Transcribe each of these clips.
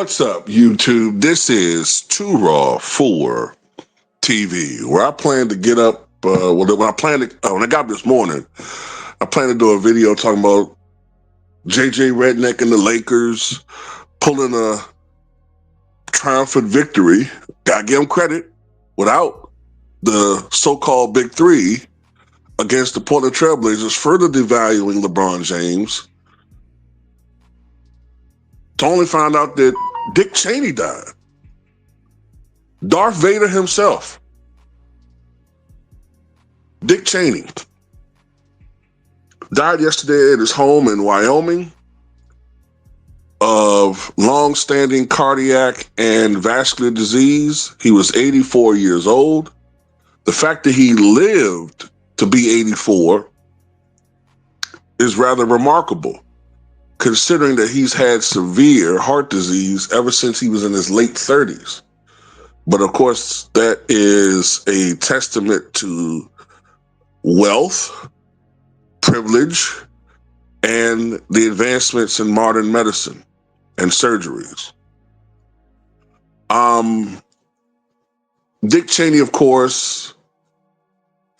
What's up, YouTube? This is Too Raw for TV, where I plan to get up. When I got up this morning, I plan to do a video talking about JJ Redneck and the Lakers pulling a triumphant victory. Gotta give them credit, without the so-called Big Three against the Portland Trailblazers, further devaluing LeBron James. To only find out that Dick Cheney died. Darth Vader himself. Dick Cheney died yesterday at his home in Wyoming of long-standing cardiac and vascular disease. He was 84 years old. The fact that he lived to be 84 is rather remarkable, considering that he's had severe heart disease ever since he was in his late 30s. But of course, that is a testament to wealth, privilege, and the advancements in modern medicine and surgeries. Dick Cheney, of course,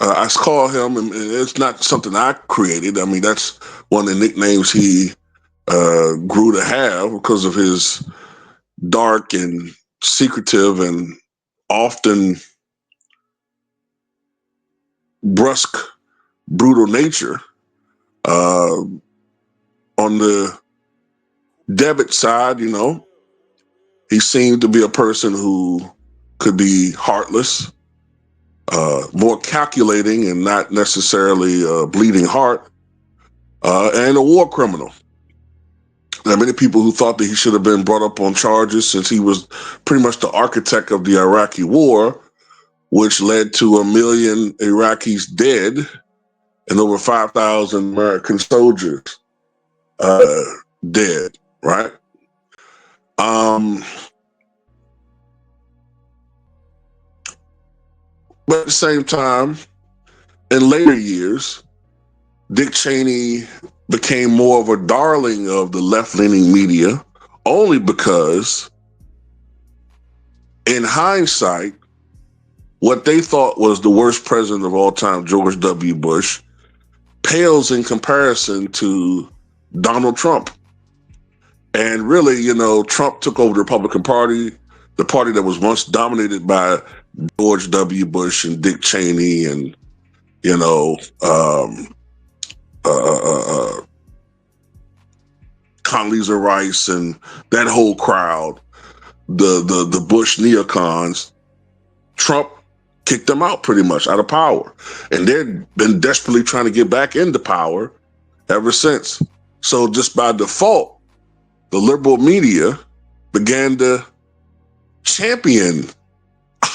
I call him, and it's not something I created. I mean, that's one of the nicknames he grew to have because of his dark and secretive and often brusque, brutal nature. On the debit side, he seemed to be a person who could be heartless, more calculating and not necessarily a bleeding heart, and a war criminal. There are many people who thought that he should have been brought up on charges, since he was pretty much the architect of the Iraqi war, which led to 1 million Iraqis dead and over 5,000 American soldiers dead, right? But at the same time, in later years, Dick Cheney became more of a darling of the left-leaning media, only because, in hindsight, what they thought was the worst president of all time, George W. Bush, pales in comparison to Donald Trump. And really, Trump took over the Republican Party, the party that was once dominated by George W. Bush and Dick Cheney and, Condoleezza Rice and that whole crowd, the Bush neocons. Trump kicked them out pretty much out of power. And they've been desperately trying to get back into power ever since. So just by default, the liberal media began to champion,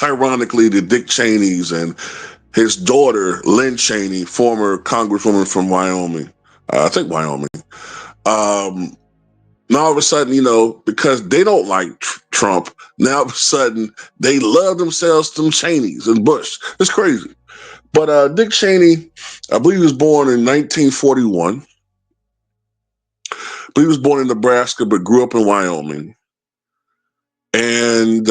ironically, the Dick Cheneys and his daughter, Lynn Cheney, former congresswoman from Wyoming. I think Wyoming. Now all of a sudden, because they don't like Trump, now all of a sudden they love themselves some Cheneys and Bush. It's crazy. But Dick Cheney, I believe he was born in 1941. I believe he was born in Nebraska, but grew up in Wyoming. And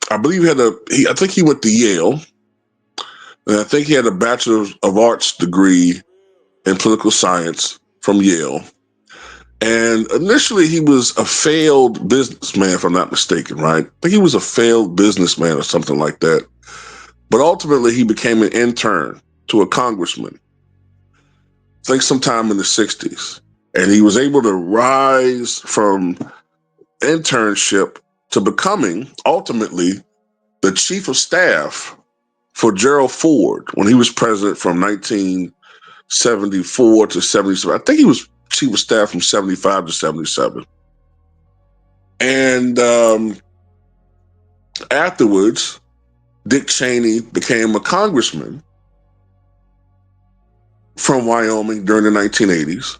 I believe I think he went to Yale. And I think he had a Bachelor of Arts degree in political science from Yale. And initially he was a failed businessman, if I'm not mistaken, right? I think he was a failed businessman or something like that. But ultimately he became an intern to a congressman, I think sometime in the 60s. And he was able to rise from internship to becoming ultimately the chief of staff for Gerald Ford when he was president from 1974 to 77. I think he was chief of staff from 75 to 77. And afterwards, Dick Cheney became a congressman from Wyoming during the 1980s.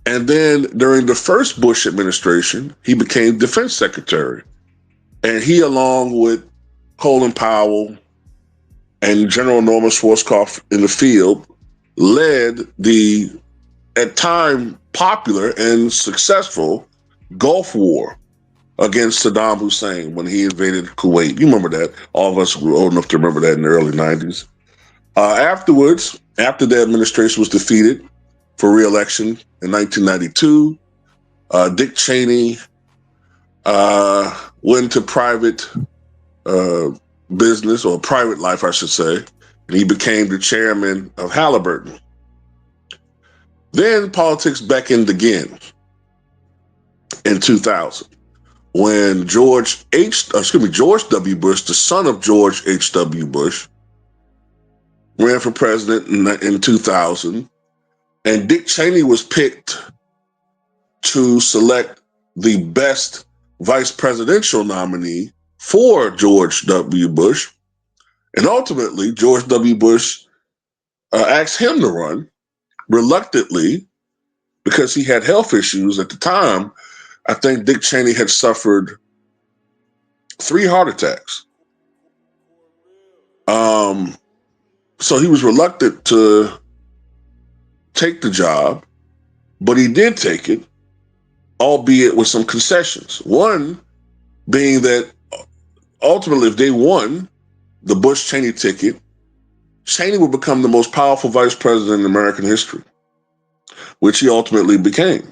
And then during the first Bush administration, he became defense secretary. And he, along with Colin Powell and General Norman Schwarzkopf in the field, led the at time popular and successful Gulf War against Saddam Hussein when he invaded Kuwait. You remember that? All of us were old enough to remember that in the early 90s. Afterwards, after the administration was defeated for re-election in 1992, Dick Cheney went to private business, or private life, I should say, and he became the chairman of Halliburton. Then politics beckoned again in 2000 when George W. Bush, the son of George H.W. Bush, ran for president in 2000, and Dick Cheney was picked to select the best vice presidential nominee for George W. Bush. And ultimately, George W. Bush asked him to run reluctantly because he had health issues at the time. I think Dick Cheney had suffered 3 heart attacks. So he was reluctant to take the job, but he did take it, albeit with some concessions. One being that ultimately, if they won the Bush-Cheney ticket, Cheney would become the most powerful vice president in American history, which he ultimately became.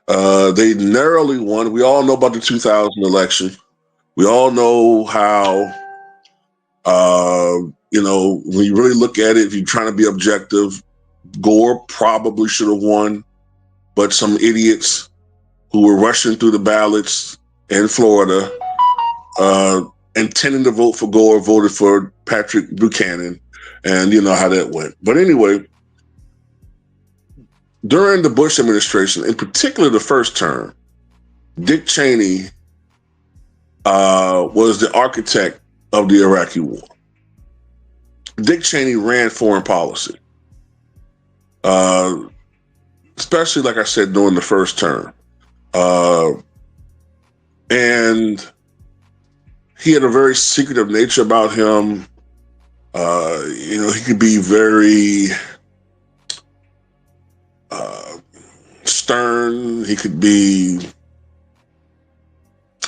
They narrowly won. We all know about the 2000 election. We all know how, when you really look at it, if you're trying to be objective, Gore probably should have won, but some idiots who were rushing through the ballots in Florida, intending to vote for Gore, voted for Patrick Buchanan, and you know how that went. But anyway, during the Bush administration, in particular the first term, Dick Cheney was the architect of the Iraqi war. Dick Cheney ran foreign policy, especially, like I said, during the first term. And he had a very secretive nature about him. He could be very stern. He could be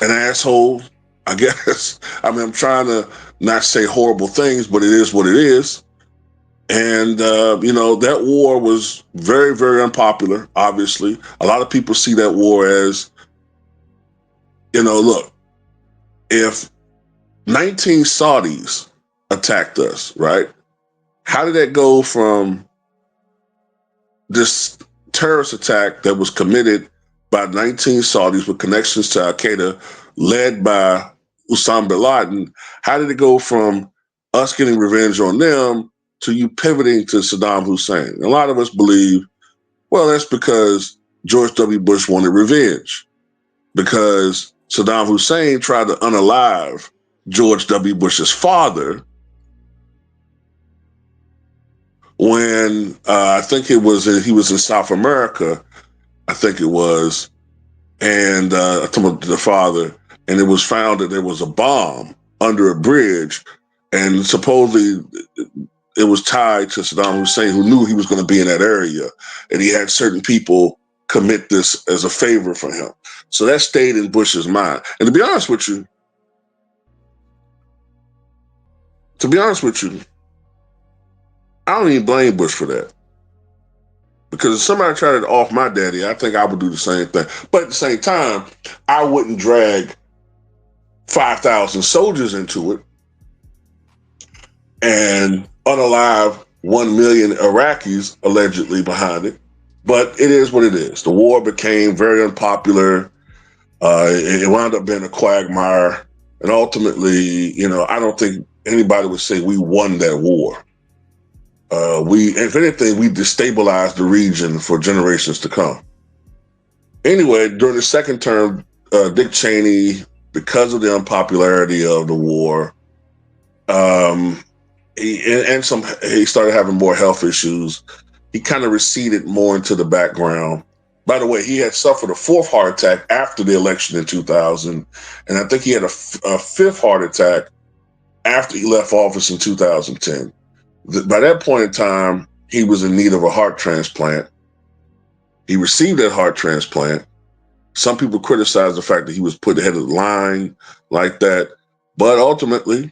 an asshole, I guess. I mean, I'm trying to not say horrible things, but it is what it is. And, that war was very, very unpopular, obviously. A lot of people see that war as, look, if 19 Saudis attacked us, right? How did that go from this terrorist attack that was committed by 19 Saudis with connections to Al-Qaeda, led by Osama bin Laden? How did it go from us getting revenge on them to you pivoting to Saddam Hussein? A lot of us believe, well, that's because George W. Bush wanted revenge, because Saddam Hussein tried to unalive George W. Bush's father when I think he was in South America, I think it was, and I talking about the father, and it was found that there was a bomb under a bridge, and supposedly it was tied to Saddam Hussein, who knew he was going to be in that area, and he had certain people commit this as a favor for him. So that stayed in Bush's mind. And to be honest with you, I don't even blame Bush for that. Because if somebody tried to off my daddy, I think I would do the same thing. But at the same time, I wouldn't drag 5,000 soldiers into it and unalive 1 million Iraqis allegedly behind it. But it is what it is. The war became very unpopular. It wound up being a quagmire. And ultimately, I don't think anybody would say we won that war. If anything, we destabilized the region for generations to come. Anyway, during the second term, Dick Cheney, because of the unpopularity of the war, he started having more health issues. He kind of receded more into the background. By the way, he had suffered a 4th heart attack after the election in 2000, and I think he had a 5th heart attack after he left office in 2010. By that point in time, he was in need of a heart transplant. He received that heart transplant. Some people criticize the fact that he was put ahead of the line like that, but ultimately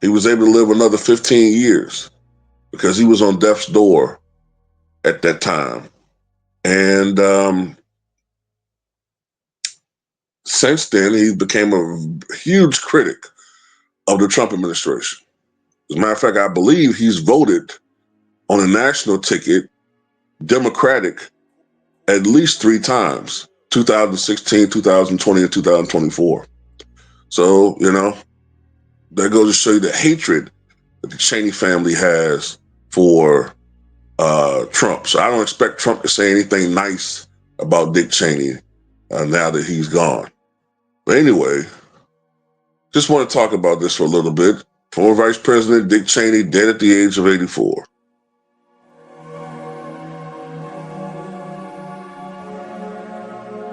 he was able to live another 15 years because he was on death's door at that time. And since then, he became a huge critic of the Trump administration. As a matter of fact, I believe he's voted on a national ticket, Democratic, at least 3 times: 2016, 2020, and 2024. So, that goes to show you the hatred that the Cheney family has for Trump. So I don't expect Trump to say anything nice about Dick Cheney now that he's gone. But anyway, just want to talk about this for a little bit. Former Vice President Dick Cheney dead at the age of 84.